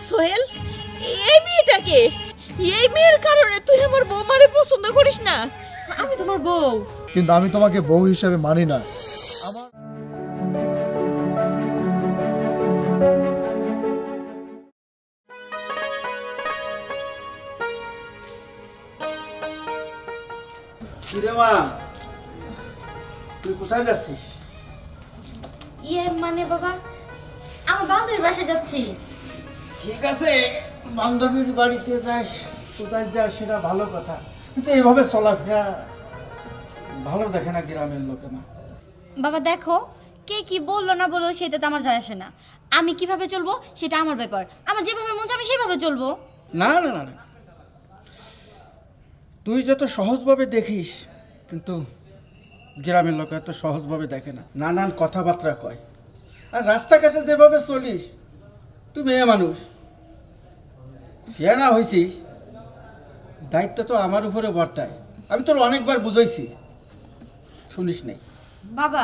সোহেল, এই মেয়েটাকে, এই মেয়ের কারণে তুই আমার বৌমারে পছন্দ করিস না? আমি তোমার বউ, কিন্তু আমি তোমাকে বউ হিসেবে মানি না। আমার মা, তুই কোথায় যাচ্ছিস? মানে বাবা, আমার বান্ধবীর বাসায় যাচ্ছি। ঠিক আছে, বান্ধবীর বাড়িতে যাস, কোথায় যাস সেটা ভালো কথা, কিন্তু এইভাবে চলাফেরা ভালো দেখে না গ্রামের লোকে। না বাবা দেখো, কে কি বললো না বললো সেটা তো আমার যায় আসে না। আমি কিভাবে চলবো সেটা আমার ব্যাপার। আমার যেভাবে মন চায় আমি সেভাবে চলবো। না না না না, তুই যত সহজভাবে দেখিস, কিন্তু গ্রামের লোক এত সহজভাবে দেখে না, নানান কথাবার্তা কয়। আর রাস্তাঘাটে যেভাবে চলিস, তুই মেয়ে মানুষ, সে না হয়েছিস, দায়িত্ব তো আমার উপরে বর্তায়। আমি তোর অনেকবার বুঝাইছি, শুনিস নাই। বাবা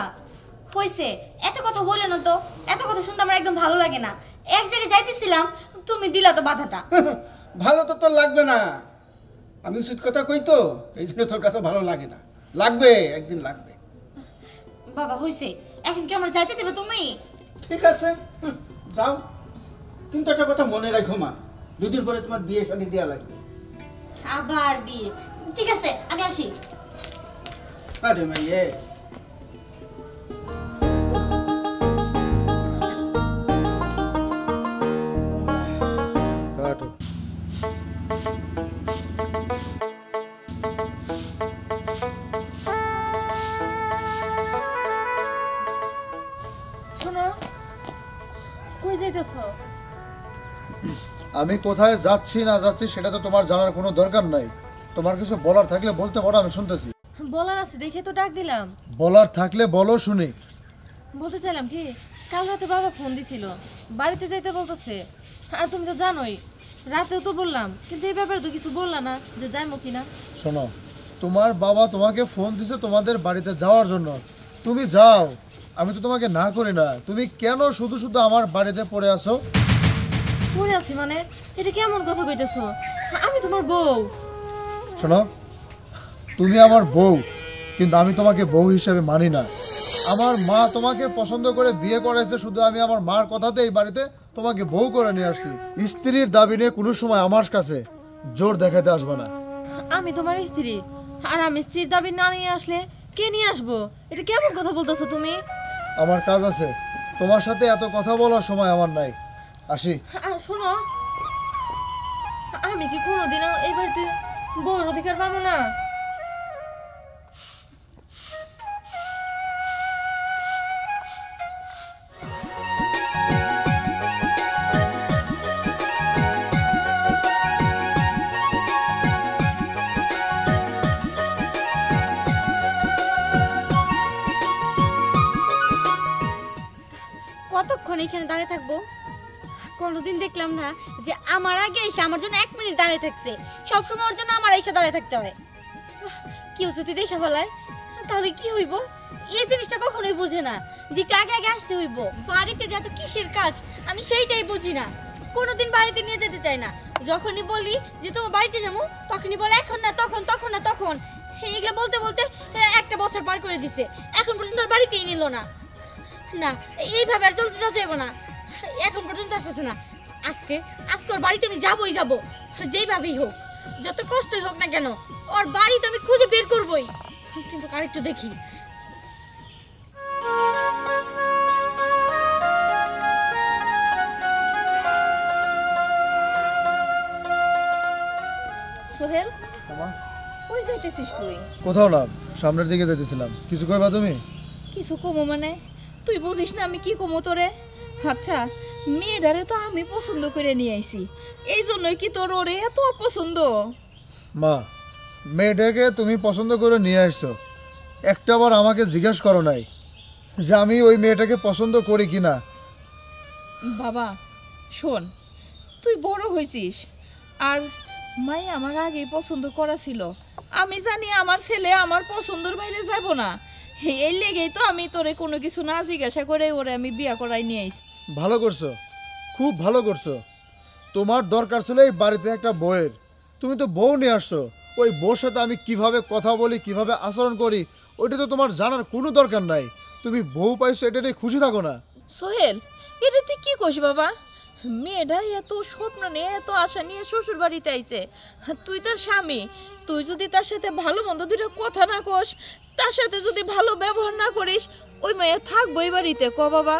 হইছে, এত কথা বলে না তো, এত কথা শুনতে আমার একদম ভালো লাগে না। এক জায়গায় যাইতেছিলাম, তুমি দিলা তো বাধাটা। ভালো তো তোর লাগবে না, আমি উচিত কথা কই তো, এই জন্য তোর কাছে ভালো লাগে না। লাগবে, একদিন লাগবে। বাবা হইছে, এখন কি আমার যাইতে দেবে তুমি? ঠিক আছে, যাও, কিন্তু একটা কথা মনে রাখো মা, দুদিন পরে তোমার বিয়ে শাদী দেওয়া লাগবে। আবার বিয়ে? ঠিক আছে, আমি আসি। আরে মাইয়ে, শোনো, কই যাইতেছো? আমি কোথায় যাচ্ছি না যাচ্ছি সেটা তো তোমার জানার কোনো দরকার নাই। তোমার কিছু বলার থাকলে বলতে পারো, আমি শুনতেছি। বলার আছে দেখে তো ডাক দিলাম। বলার থাকলে বলো, শুনি। বলতে চাইলাম কি, কাল রাতে বাবা ফোন দিছিল, বাড়িতে যাইতে বলতেছে। আর তুমি তো জানোই, রাতেও তো বললাম, কিন্তু এই ব্যাপারে তো কিছু বললা না যে যাইমো কিনা। শোনো, তোমার বাবা তোমাকে ফোন দিছে তোমাদের বাড়িতে যাওয়ার জন্য, তুমি যাও, আমি তো তোমাকে না করি না। তুমি কেন শুধু শুধু আমার বাড়িতে পড়ে আসো? পড়ে আছি মানে? এটা কেমন কথা কইতেছো? আমি তোমার বউ। শোনো, তুমি আমার বউ, কিন্তু আমি তোমাকে বউ হিসেবে মানি না। আমার মা তোমাকে পছন্দ করে বিয়ে করেছে, শুধু আমি আমার মার কথাতে এই বাড়িতে তোমাকে বউ করে নিয়ে আসছি। স্ত্রীর দাবি নিয়ে কোনো সময় আমার কাছে জোর দেখাতে আসবে না। আমি তোমার স্ত্রী, আর আমি স্ত্রীর দাবি না নিয়ে আসলে কে নিয়ে আসবো? এটা কেমন কথা বলতেছো তুমি? আমার কাজ আছে, তোমার সাথে এত কথা বলার সময় আমার নাই। আসি। আর শোনো, আমি কি কোনোদিনও এই বাড়িতে বউর অধিকার পাবো না? কতক্ষণ এখানে দাঁড়িয়ে থাকবো? কোনোদিন দেখলাম না যে আমার আগে এসে আমার জন্য 1 মিনিট দাঁড়িয়ে থাকছে। সবসময় ওর জন্য আমার এসে দাঁড়িয়ে থাকতে হয়। কেউ যদি দেখে ফেলায় তাহলে কি হইব? এই জিনিসটা কখনোই বুঝে না যে একটু আগে আগে আসতে হইব। বাড়িতে যত কিসের কাজ আমি সেইটাই বুঝি না। কোনোদিন বাড়িতে নিয়ে যেতে চাই না। যখনই বলি যে তোমার বাড়িতে যাবো, তখনই বলে এখন না তখন, তখন না তখন। এইগুলো বলতে বলতে 1টা বছর পার করে দিছে, এখন পর্যন্ত ওর বাড়িতেই নিল না। না, এইভাবে আর চলতে যাবো না। এখন পর্যন্ত আসতেছে না। আজকে ওর বাড়িতে আমি যাবোই যাবো, যেইভাবেই হোক, যত কষ্টই হোক না কেন, ওর বাড়ি তো আমি খুঁজে বের করবোই। কিন্তু আরেকটু দেখি। সোহেল, কই যাইতেছিস তুই? কোথাও না, সামনের দিকে যেতেছিলাম। কিছু কইবা তুমি? কিছু কমো মানে? তুই বুঝিস না আমি কি কমো তোরে? আচ্ছা, মেয়েটারে তো আমি পছন্দ করে নিয়ে আইছি, এই জন্যই কি তোর ওরে এত অপছন্দ? মা, মেয়েটাকে তুমি পছন্দ করে নিয়ে আসছো, একটাবার আমাকে জিজ্ঞেস করো নাই যে আমি ওই মেয়েটাকে পছন্দ করি কিনা। বাবা শোন, তুই বড় হয়েছিস, আর মাই আমার আগেই পছন্দ করা ছিল। আমি জানি আমার ছেলে আমার পছন্দের বাইরে যাব না, এই লেগেই তো আমি তোরে কোনো কিছু না জিজ্ঞাসা করে ওরে আমি বিয়া করাই নিয়ে আইছি। ভালো করছো, খুব ভালো করছো। তোমার দরকার ছিল এই বাড়িতে একটা বউয়ের, তুমি তো বউ নিয়ে আসছো। ওই বউর সাথে আমি কিভাবে কথা বলি, কিভাবে আচরণ করি, ওইটা তো তোমার জানার কোনো দরকার নাই। তুমি বউ পাইছো, এটা নিয়ে খুশি থাকো না? সোহেল, এটা তুই কি কইস বাবা? মেয়েটা এত স্বপ্ন নিয়ে এত আশা নিয়ে শ্বশুর বাড়িতে আইছে, তুই তার স্বামী, তুই যদি তার সাথে ভালো মন্দ দুটো কথা না কস, তার সাথে যদি ভালো ব্যবহার না করিস, ওই মেয়ে থাকবো এই বাড়িতে? ক বাবা,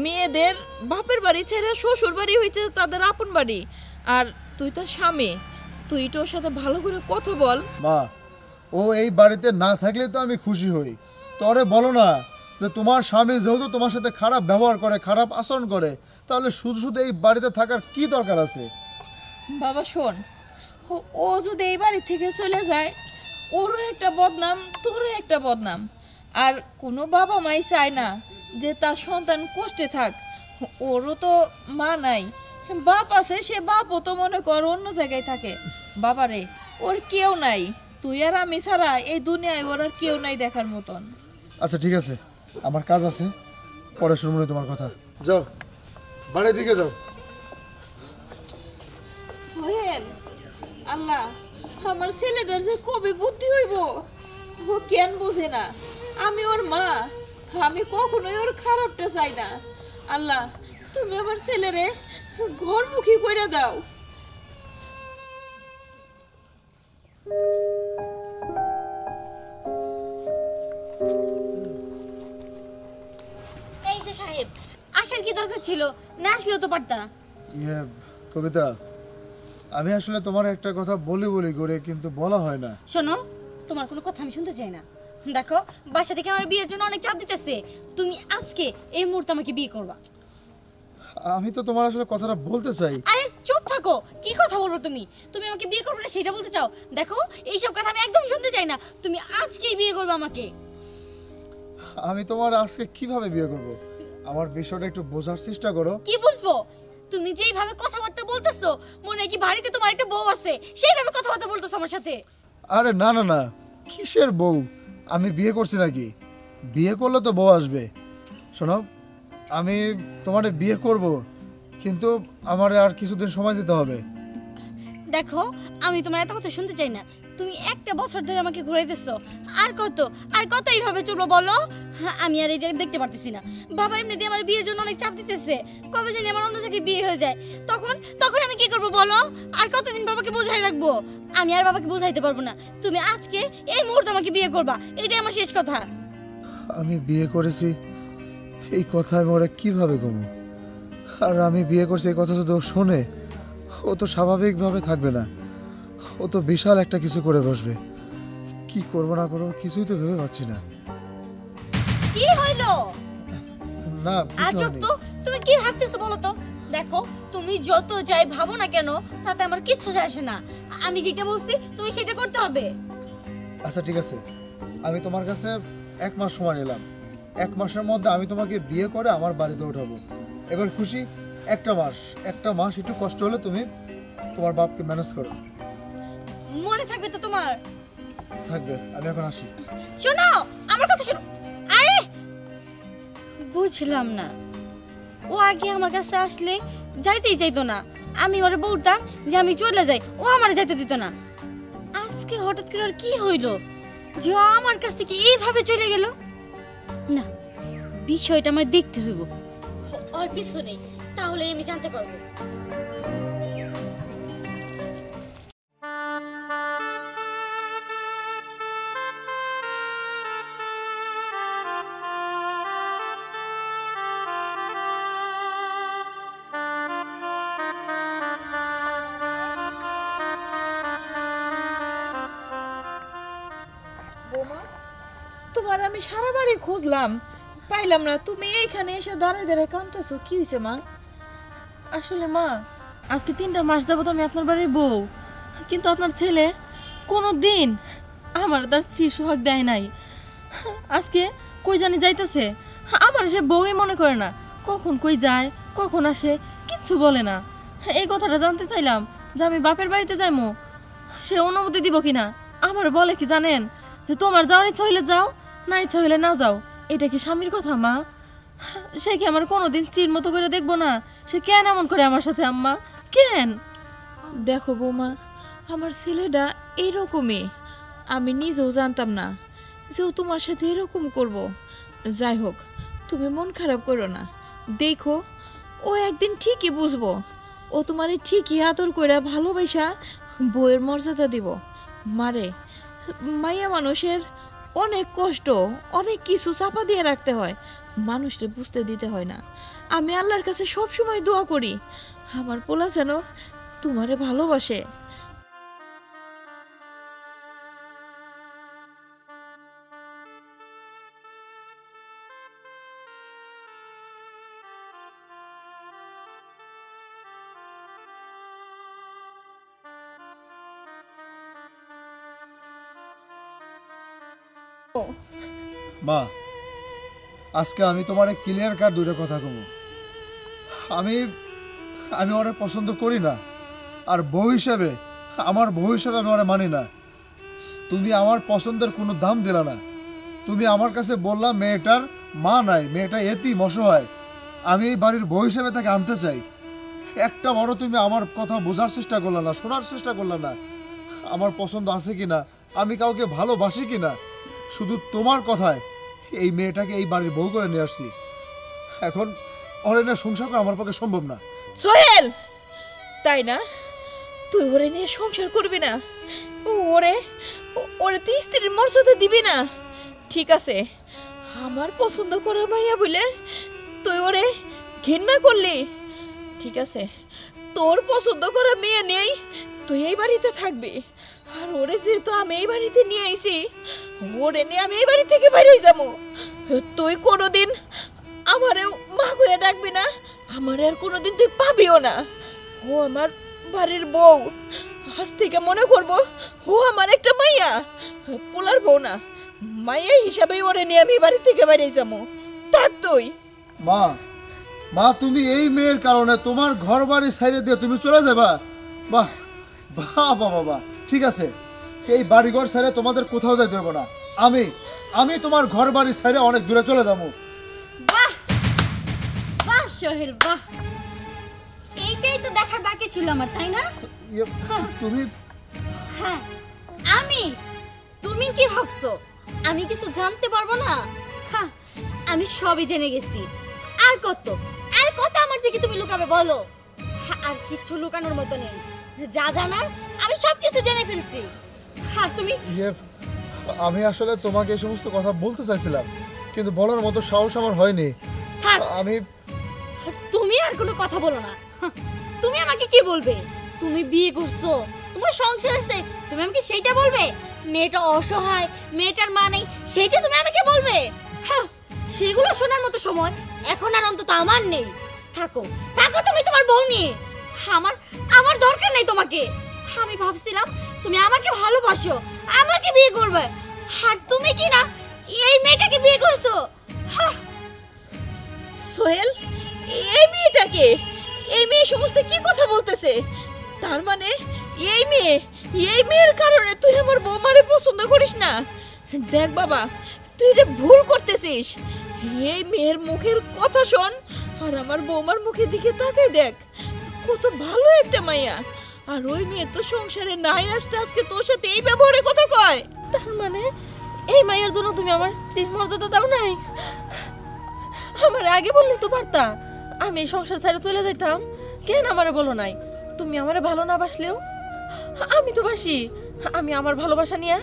মেয়েদের বাপের বাড়ি ছেড়ে শ্বশুর বাড়ি হইতে তাদের আপন বাড়ি, আর তুই তার স্বামী, তুই তো ওর সাথে ভালো করে কথা বল। মা, ও এই বাড়িতে না থাকলে তো আমি খুশি হই। তরে বলো না যে তোমার স্বামী যেহেতু তোমার সাথে খারাপ ব্যবহার করে, খারাপ আচরণ করে, তাহলে শুধু শুধু এই বাড়িতে থাকার কি দরকার আছে? বাবা শোন, ও যদি এই বাড়ি থেকে চলে যায়, ওরও একটা বদনাম, তোরও একটা বদনাম। আর কোনো বাবা মাই চায় না যে তার সন্তান কষ্টে থাক। ওরও তো মা নাই, বাপ আছে, সে বাপও তো মনে কর অন্য জায়গায় থাকে। বাবারে, ওর কেউ নাই, তুই আর আমি ছাড়া এই দুনিয়ায় ওর আর কেউ নাই দেখার মতন। আচ্ছা ঠিক আছে, আমার কাজ আছে, পরে শুনবো তোমার কথা। যাও, বাড়ির দিকে যাও। সোহেল, আল্লাহ, আমার ছেলেটার যে কবে বুদ্ধি হইব, ও কেন বোঝে না? আমি ওর মা, আমি কখনোই ওর খারাপটা চাই না। আল্লাহ, তুমি আমার ছেলেরে ঘরমুখী করে দাও। এই যে সাহেব, আসার কি দরকার ছিল? না আসলেও তো পারতা। ইয়ে কবিতা, আমি আসলে তোমার একটা কথা বলি বলি করে কিন্তু বলা হয় না। শোনো, তোমার কোনো কথা আমি শুনতে চাই না। দেখো, বাসা থেকে আমার বিয়ের জন্য অনেক চাপ দিতেছে। তুমি আজকে এই মুহূর্তে আমাকে বিয়ে করবা। আমি তো তোমার আসলে কথাটা বলতে চাই। আরে চুপ থাকো, কি কথা বলবো তুমি? তুমি আমাকে বিয়ে করবে না সেটা বলতে চাও? দেখো, এইসব কথা আমি একদম শুনতে চাই না। তুমি আজকেই বিয়ে করবে আমাকে। আমি তোমার আজকে কিভাবে বিয়ে করব? আমার বিষয়টা একটু বোঝার চেষ্টা করো। কি বুঝবো? তুমি যেইভাবে কথাবার্তা বলতেছো, মনে হয় কি বাড়িতে তোমার একটা বউ আছে, সেইভাবে কথাবার্তা বলতেছো আমার সাথে। আরে না না না, কিসের বউ? আমি বিয়ে করছি নাকি? বিয়ে করলে তো বউ আসবে। শোনো, আমি তোমার বিয়ে করব, কিন্তু আমার আর কিছুদিন সময় দিতে হবে। দেখো, আমি তোমার এত কথা শুনতে চাই না। তুমি একটা বছর ধরে আমাকে ঘুরাইতেছো। আর কত এইভাবে চলবো বলো? আমি আর এটা দেখতে পারতেছি না। বাবা এমনিতে আমার বিয়ের জন্য অনেক চাপ দিতেছে। কবে জানি আমার অন্য জায়গায় বিয়ে হয়ে যায়, তখন আমি কি করবো বলো? আর কতদিন বাবাকে বোঝাই রাখবো? আমি আর বাবাকে বোঝাইতে পারবো না। তুমি আজকে এই মুহূর্তে আমাকে বিয়ে করবা, এটাই আমার শেষ কথা। আমি বিয়ে করেছি এই কথা আমি ওরা কিভাবে কমো? আর আমি বিয়ে করছি এই কথা যদি ও শোনে, ও তো স্বাভাবিকভাবে থাকবে না, ও তো বিশাল একটা কিছু করে বসবে। কি করবো না করবো কিছুই তো ভেবে পাচ্ছি না। কি হইলো? না আজব তো, তুমি কি ভাবতেছো বলো তো? দেখো, তুমি যত যাই ভাবো না কেন, তাতে আমার কিচ্ছু যায় আসে না। আমি যেটা বলছি তুমি সেটা করতে হবে। আচ্ছা ঠিক আছে, আমি তোমার কাছে 1 মাস সময় নিলাম। 1 মাসের মধ্যে আমি তোমাকে বিয়ে করে আমার বাড়িতে উঠাবো। এবার খুশি? একটা মাস একটু কষ্ট হলে তুমি তোমার বাপকে ম্যানেজ করো। মনে থাকবে তো তোমার? থাকবে। আমি এখন আসি। শোনো, আমার কথা শোনো। আরে বুঝলাম না, ও আগে আমার কাছে আসলে যাইতেই চাইতো না। আমি ওরে বলতাম যে আমি চলে যাই, ও আমারে যেতে দিত না। আজকে হঠাৎ করে আর কি হইলো যে ও আমার কাছ থেকে এইভাবে চলে গেল? না, বিষয়টা আমার দেখতে হইব। ওর পিছু নেই, তাহলে আমি জানতে পারবো। বৌমা, তোমার আমি সারা বাড়ি খুঁজলাম, পাইলাম না। তুমি এইখানে এসে দাঁড়ায় দাঁড়ায় কাঁদতেছো, কি হয়েছে মা? আসলে মা, আজকে 3টা মাস যাবত আমি আপনার বাড়ির বউ, কিন্তু আপনার ছেলে কোনো দিন আমার তার স্ত্রী সোহাগ দেয় নাই। আজকে কই জানি যাইতেছে, আমার সে বউই মনে করে না। কখন কই যায়, কখন আসে, কিচ্ছু বলে না। এই কথাটা জানতে চাইলাম যে আমি বাপের বাড়িতে যাইমু, সে অনুমতি দিব কিনা। আমার বলে কি জানেন, যে তোমার যাওয়ার ইচ্ছা হইলে যাও, না ইচ্ছা হইলে না যাও। এটা কি স্বামীর কথা মা? সে কি আমার কোনোদিন স্ত্রীর মতো করে দেখবো না? সে কেন এমন করে আমার সাথে আম্মা? কেন? দেখো বৌমা, আমার ছেলেটা এইরকমই। আমি নিজেও জানতাম না যে ও তোমার সাথে এরকম করব। যাই হোক, তুমি মন খারাপ করো না। দেখো, ও একদিন ঠিকই বুঝবো। ও তোমারে ঠিকই আদর করে ভালোবাসা বউয়ের মর্যাদা দিব। মারে, মাইয়া মানুষের অনেক কষ্ট, অনেক কিছু চাপা দিয়ে রাখতে হয়, মানুষকে বুঝতে দিতে হয় না। আমি আল্লাহর কাছে সব সময় দোয়া করি আমার পোলা যেন তোমারে ভালোবাসে। মা, আজকে আমি তোমার ক্লিয়ার কাট দুটো কথা কমু। আমি আমি ওরে পছন্দ করি না, আর বউ হিসেবে আমার বউ হিসেবে আমি ওরে মানি না। তুমি আমার পছন্দের কোনো দাম দিলা না। তুমি আমার কাছে বললা মেয়েটার মা নাই, মেয়েটা এতিম অসহায়, আমি এই বাড়ির বউ হিসেবে তাকে আনতে চাই। একটা বড় তুমি আমার কথা বোঝার চেষ্টা করলে না, শোনার চেষ্টা করলে না। আমার পছন্দ আছে কিনা, আমি কাউকে ভালোবাসি কিনা, শুধু তোমার কথায় এই মেয়েটাকে এই বাড়ির বউ করে নিয়ে আসছি। এখন ওরে নিয়ে সংসার করা আমার পক্ষে সম্ভব না। সোহেল, তাই না? তুই ওরে নিয়ে সংসার করবি না? ওরে ওরে তুই স্ত্রীর মর্যাদা দিবি না? ঠিক আছে, আমার পছন্দ করা মাইয়া বলে তুই ওরে ঘৃণা করলি। ঠিক আছে, তোর পছন্দ করা মেয়ে নেই, তুই এই বাড়িতে থাকবি। আর ওরে যেহেতু আমি এই বাড়িতে নিয়ে আইছি, ওরে নিয়ে আমি এই বাড়ি থেকে বেরিয়ে যাবো। তুই কোনোদিন আমারেও মা কইয়া ডাকবি না, আমার আর কোনোদিন তুই পাবিও না। ও আমার বাড়ির বউ, আজ থেকে মনে করবো ও আমার একটা মাইয়া, পোলার বউ না, মাইয়া হিসাবেই ওরে নিয়ে আমি বাড়ি থেকে বেরিয়ে যাবো। থাক তুই। মা, মা তুমি এই মেয়ের কারণে তোমার ঘর বাড়ি সাইডে দিয়ে তুমি চলে যাবা? বাহ বাহ বাবা বাহ, ঠিক আছে, এই বাড়িঘর সাইডে তোমাদের কোথাও যাইতে হবে না। আমি তোমার ঘর বাড়ি সাইডে অনেক দূরে চলে যাবো। বাহ বাহ সোহেল, বাহ! এইটাই তো দেখার বাকি ছিল আমার, তাই না? তুমি হ্যাঁ, তুমি কি ভাবছো আমি কিছু জানতে পারবো না? হ্যাঁ, আমি সবই জেনে গেছি। আর কত আমার থেকে তুমি লুকাবে বলো? আর কিচ্ছু লুকানোর মতো নেই, যা জানার আমি সবকিছু জেনে ফেলছি। আর তুমি আমি আসলে তোমাকে এই সমস্ত কথা বলতে চাইছিলাম, কিন্তু বলার মতো সাহস আমার হয়নি। থাক, আমি তুমি আর কোনো কথা বলো না। তুমি আমাকে কি বলবে? তুমি বিয়ে করছো, তোমার সংসার আছে, তুমি আমাকে সেইটা বলবে? মেয়েটা অসহায়, মেয়েটার মা নেই, সেইটা তুমি আমাকে বলবে? সেগুলো শোনার মতো সময় এখন আর অন্তত আমার নেই। থাকো তুমি তোমার বউ নিয়ে, আমার দরকার নেই তোমাকে। আমি ভাবছিলাম তুমি আমাকে ভালোবাসো, আমাকে বিয়ে করবে, আর তুমি কি না এই মেয়েটাকে বিয়ে করছো। সোহেল, এই মেয়েটাকে, এই মেয়ে সমস্ত কি কথা বলতেছে? তার মানে এই মেয়ের কারণে তুই আমার বৌমারে পছন্দ করিস না? দেখ বাবা, তুই এটা ভুল করতেছিস। এই মেয়ের মুখের কথা শোন, আর আমার বৌমার মুখের দিকে তাকাই দেখ, কত ভালো একটা মাইয়া। আর ওই মেয়ে তো সংসারে নাই আসতে আজকে তোর সাথে এই ব্যবহারে কথা কয়। তার মানে এই মায়ের জন্য তুমি আমার স্ত্রীর মর্যাদা দাও নাই? আমার আগে বললেই তো পারতা, আমি এই সংসার ছেড়ে চলে যেতাম। কেন আমারে বলো নাই? তুমি আমারে ভালো না বাসলেও আমি তো বাসি, আমি আমার ভালোবাসা নিয়ে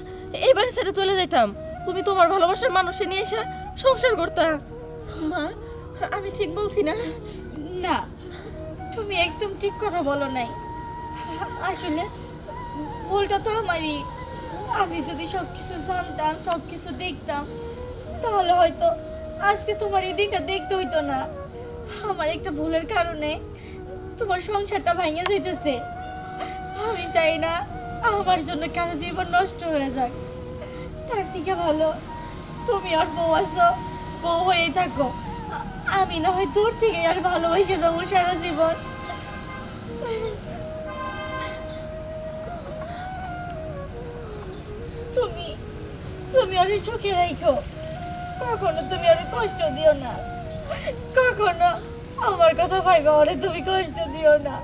এই বাড়ি ছেড়ে চলে যেতাম। তুমি তোমার ভালোবাসার মানুষে নিয়ে এসে সংসার করতা। মা, আমি ঠিক বলছি না? না, তুমি একদম ঠিক কথা বলো নাই। আসলে ভুলটা তো আমারই। আমি যদি সবকিছু জানতাম, সবকিছু দেখতাম, তাহলে হয়তো আজকে তোমার এই দিনটা দেখতে হইতো না। আমার একটা ভুলের কারণে তোমার সংসারটা ভেঙে যেতেছে। আমি চাই না আমার জন্য কারো জীবন নষ্ট হয়ে যাক। তার থেকে ভালো তুমি আর বউ আছো, বউ হয়েই থাকো। আমি না হয় দূর থেকে আর ভালোবেসে যাবো সারা জীবন। তুমি আরে সুখে রাখো, কখনো তুমি আরে কষ্ট দিও না, কখনো আমার কথা ভাইবা আরে তুমি কষ্ট দিও না।